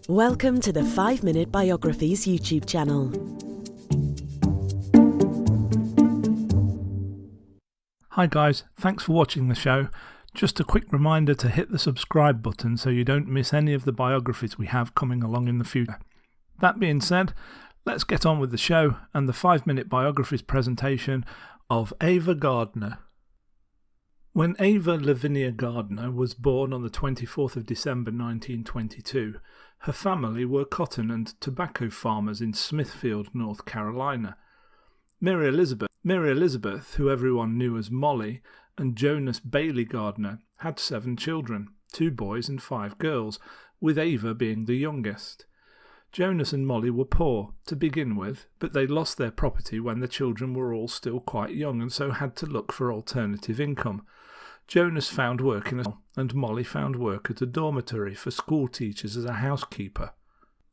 Welcome to the 5-Minute Biographies YouTube channel. Hi guys, thanks for watching the show. Just a quick reminder to hit the subscribe button so you don't miss any of the biographies we have coming along in the future. That being said, let's get on with the show and the 5-Minute Biographies presentation of Ava Gardner. When Ava Lavinia Gardner was born on the 24th of December 1922, her family were cotton and tobacco farmers in Smithfield, North Carolina. Mary Elizabeth, who everyone knew as Molly, and Jonas Bailey Gardner had 7 children, 2 boys and 5 girls, with Ava being the youngest. Jonas and Molly were poor to begin with, but they lost their property when the children were all still quite young and so had to look for alternative income. Jonas found work and Molly found work at a dormitory for school teachers as a housekeeper.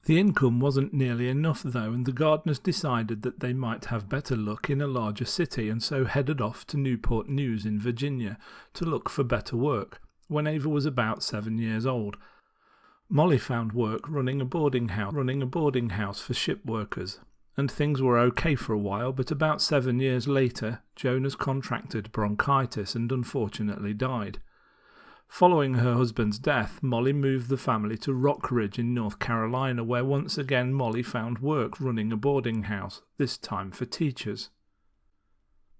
The income wasn't nearly enough though, and the Gardners decided that they might have better luck in a larger city and so headed off to Newport News in Virginia to look for better work when Ava was about 7 years old. Molly found work running a boarding house for ship workers, and things were okay for a while, but about 7 years later Jonas contracted bronchitis and unfortunately died. Following her husband's death, Molly moved the family to Rock Ridge in North Carolina, where once again Molly found work running a boarding house, this time for teachers.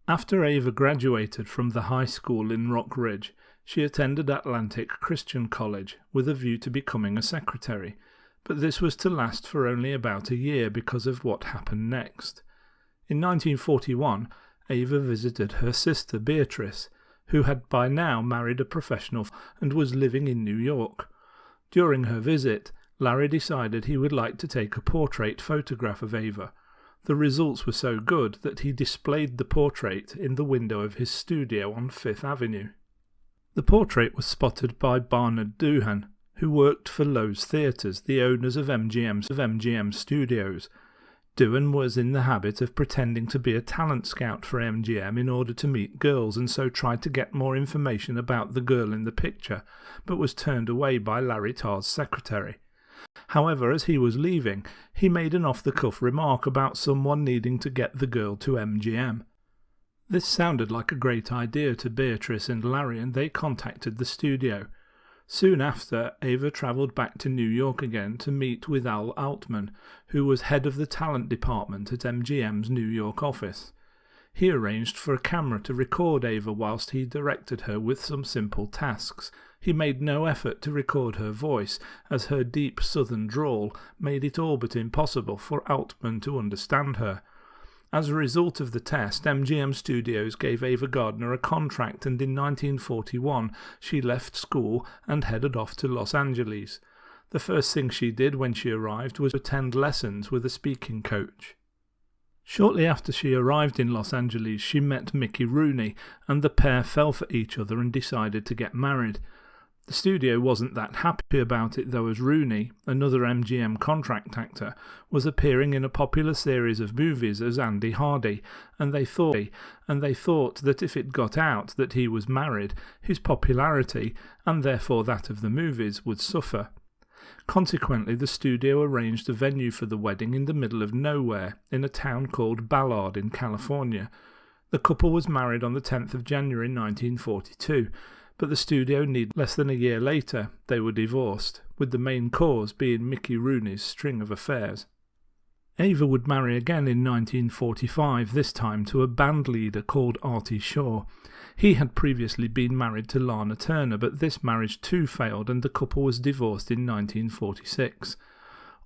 After Ava graduated from the high school in Rock Ridge, she attended Atlantic Christian College with a view to becoming a secretary, but this was to last for only about a year because of what happened next. In 1941, Ava visited her sister Beatrice, who had by now married a professional and was living in New York. During her visit, Larry decided he would like to take a portrait photograph of Ava. The results were so good that he displayed the portrait in the window of his studio on Fifth Avenue. The portrait was spotted by Barnard Doohan, who worked for Loews Theatres, the owners of MGM Studios. Doohan was in the habit of pretending to be a talent scout for MGM in order to meet girls, and so tried to get more information about the girl in the picture, but was turned away by Larry Tarr's secretary. However, as he was leaving, he made an off-the-cuff remark about someone needing to get the girl to MGM. This sounded like a great idea to Beatrice and Larry, and they contacted the studio. Soon after, Ava travelled back to New York again to meet with Al Altman, who was head of the talent department at MGM's New York office. He arranged for a camera to record Ava whilst he directed her with some simple tasks. He made no effort to record her voice, as her deep southern drawl made it all but impossible for Altman to understand her. As a result of the test, MGM Studios gave Ava Gardner a contract, and in 1941 she left school and headed off to Los Angeles. The first thing she did when she arrived was attend lessons with a speaking coach. Shortly after she arrived in Los Angeles, she met Mickey Rooney, and the pair fell for each other and decided to get married. The studio wasn't that happy about it though, as Rooney, another MGM contract actor, was appearing in a popular series of movies as Andy Hardy, and they thought that if it got out that he was married, his popularity, and therefore that of the movies, would suffer. Consequently, the studio arranged a venue for the wedding in the middle of nowhere, in a town called Ballard in California. The couple was married on the 10th of January 1942, but the studio needed less than a year later they were divorced, with the main cause being Mickey Rooney's string of affairs. Ava would marry again in 1945, this time to a band leader called Artie Shaw. He had previously been married to Lana Turner, but this marriage too failed and the couple was divorced in 1946.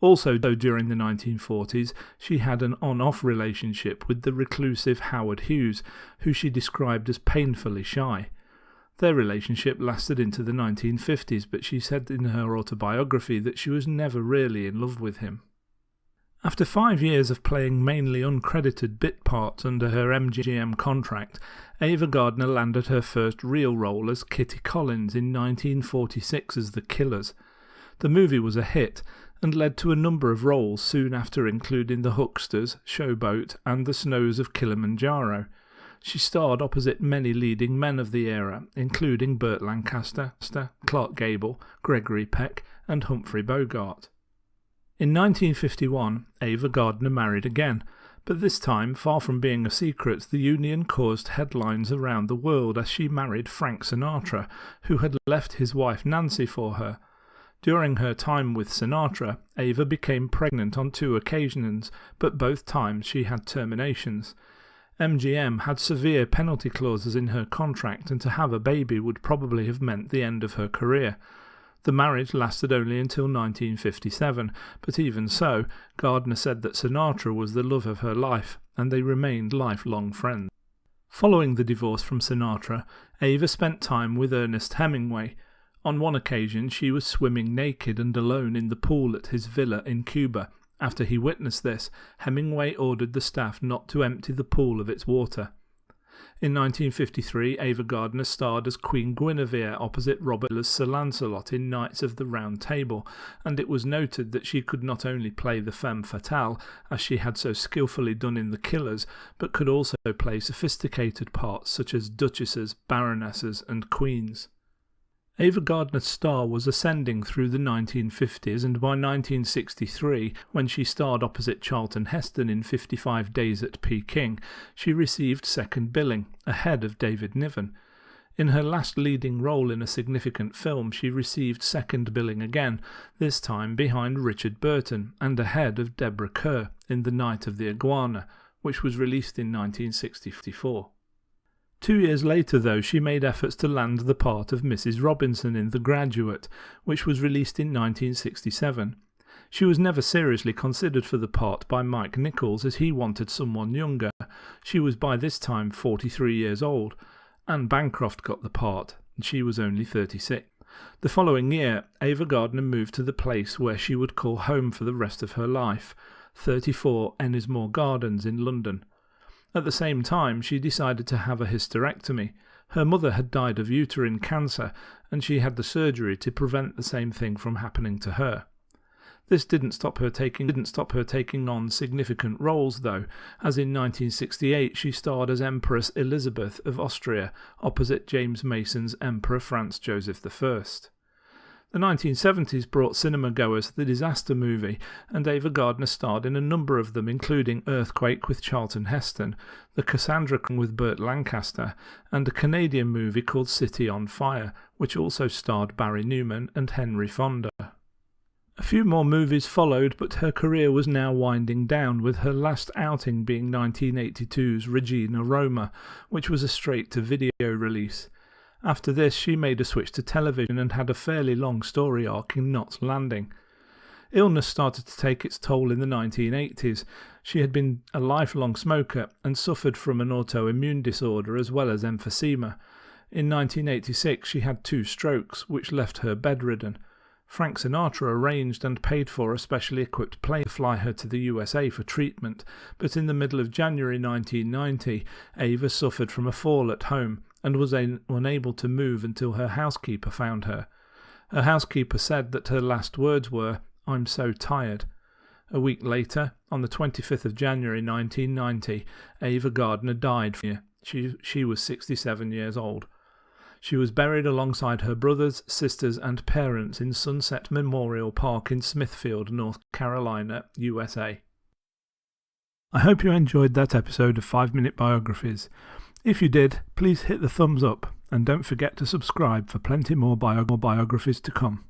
Also, during the 1940s, she had an on-off relationship with the reclusive Howard Hughes, who she described as painfully shy. Their relationship lasted into the 1950s, but she said in her autobiography that she was never really in love with him. After 5 years of playing mainly uncredited bit parts under her MGM contract, Ava Gardner landed her first real role as Kitty Collins in 1946 as The Killers. The movie was a hit and led to a number of roles soon after, including The Hucksters, Showboat and The Snows of Kilimanjaro. She starred opposite many leading men of the era, including Burt Lancaster, Clark Gable, Gregory Peck and Humphrey Bogart. In 1951, Ava Gardner married again, but this time, far from being a secret, the union caused headlines around the world as she married Frank Sinatra, who had left his wife Nancy for her. During her time with Sinatra, Ava became pregnant on 2 occasions, but both times she had terminations. MGM had severe penalty clauses in her contract, and to have a baby would probably have meant the end of her career. The marriage lasted only until 1957, but even so, Gardner said that Sinatra was the love of her life, and they remained lifelong friends. Following the divorce from Sinatra, Ava spent time with Ernest Hemingway. On one occasion, she was swimming naked and alone in the pool at his villa in Cuba. After he witnessed this, Hemingway ordered the staff not to empty the pool of its water. In 1953, Ava Gardner starred as Queen Guinevere opposite Robert as Sir Lancelot in Knights of the Round Table, and it was noted that she could not only play the femme fatale, as she had so skillfully done in The Killers, but could also play sophisticated parts such as duchesses, baronesses, and queens. Ava Gardner's star was ascending through the 1950s, and by 1963, when she starred opposite Charlton Heston in 55 Days at Peking, she received second billing, ahead of David Niven. In her last leading role in a significant film, she received second billing again, this time behind Richard Burton, and ahead of Deborah Kerr in The Night of the Iguana, which was released in 1964. 2 years later, though, she made efforts to land the part of Mrs. Robinson in The Graduate, which was released in 1967. She was never seriously considered for the part by Mike Nichols, as he wanted someone younger. She was by this time 43 years old. Anne Bancroft got the part, and she was only 36. The following year, Ava Gardner moved to the place where she would call home for the rest of her life, 34 Ennismore Gardens in London. At the same time, she decided to have a hysterectomy. Her mother had died of uterine cancer, and she had the surgery to prevent the same thing from happening to her. This didn't stop her taking on significant roles, though, as in 1968 she starred as Empress Elizabeth of Austria, opposite James Mason's Emperor Franz Joseph I. The 1970s brought cinema-goers the disaster movie, and Ava Gardner starred in a number of them, including Earthquake with Charlton Heston, The Cassandra with Burt Lancaster, and a Canadian movie called City on Fire, which also starred Barry Newman and Henry Fonda. A few more movies followed, but her career was now winding down, with her last outing being 1982's Regina Roma, which was a straight-to-video release. After this, she made a switch to television and had a fairly long story arc in Knots Landing. Illness started to take its toll in the 1980s. She had been a lifelong smoker and suffered from an autoimmune disorder as well as emphysema. In 1986, she had 2 strokes, which left her bedridden. Frank Sinatra arranged and paid for a specially equipped plane to fly her to the USA for treatment, but in the middle of January 1990, Ava suffered from a fall at home and was unable to move until her housekeeper found her. Her housekeeper said that her last words were, "I'm so tired." A week later, on the 25th of January 1990, Ava Gardner died. She was 67 years old. She was buried alongside her brothers, sisters and parents in Sunset Memorial Park in Smithfield, North Carolina, USA. I hope you enjoyed that episode of 5-Minute Biographies. If you did, please hit the thumbs up and don't forget to subscribe for plenty more biographies to come.